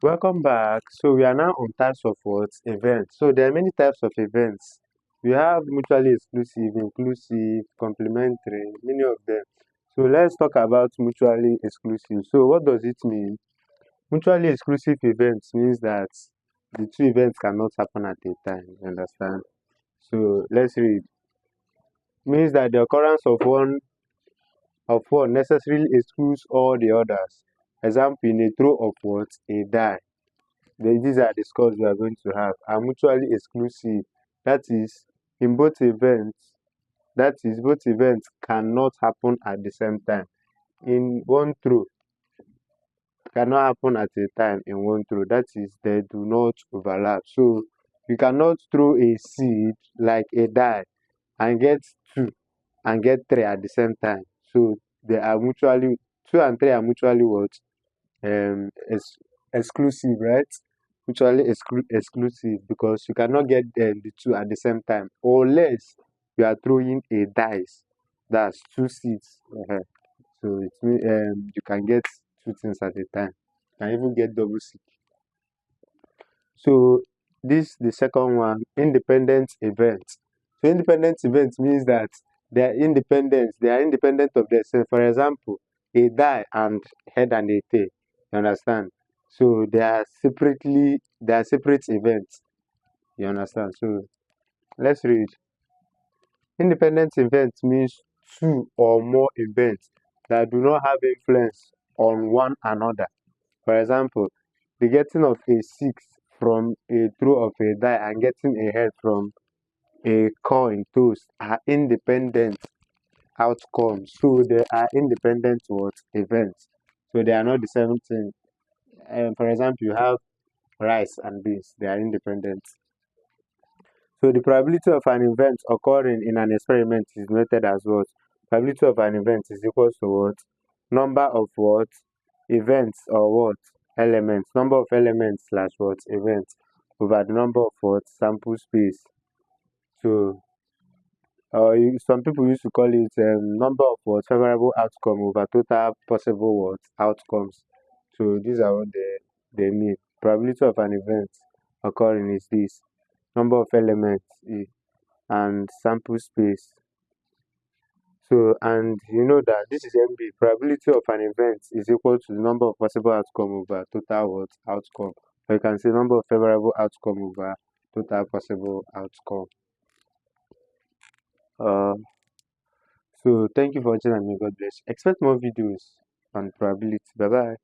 Welcome back. So we are now on types of what? Events. So there are many types of events. We have mutually exclusive, inclusive, complementary, many of them. So let's talk about mutually exclusive. So what does it mean? Mutually exclusive events means that the two events cannot happen at a time. You understand? So let's read. Means that the occurrence of one necessarily excludes all the others. Example, in a throw of what? A die. These are the scores we are going to have are mutually exclusive. That is, in both events, that is, both events cannot happen at the same time. In one throw, cannot happen at a time in one throw. That is, they do not overlap. So you cannot throw a seed like a die and get two and get three at the same time. So they are mutually two and three are mutually what? Exclusive, right? Mutually exclusive because you cannot get the two at the same time unless you are throwing a dice. That's two seeds. So it means you can get two things at a time. You can even get double seed. So this the second one, independent events. So independent events means that they are independent. They are independent of themselves. For example, a die and head and a tail. You understand? So they are separate events. You understand? So let's read. Independent events means two or more events that do not have influence on one another. For example, the getting of a six from a throw of a die and getting a head from a coin toss are independent outcomes. So they are independent what events. So they are not the same thing. For example, you have rice and beans. They are independent. So the probability of an event occurring in an experiment is noted as what? Probability of an event is equal to what? Number of what? Events or what? Elements. Number of elements slash what? Events over the number of what? Sample space. So some people used to call it number of what? Favorable outcome over total possible what? Outcomes. So these are what they mean. Probability of an event occurring is this. Number of elements and sample space. So, and you know that this is MB. Probability of an event is equal to the number of possible outcome over total what outcome. Or you can say number of favorable outcome over total possible outcome. Uh, so thank you for watching and may God bless. Expect more videos on probability. Bye bye.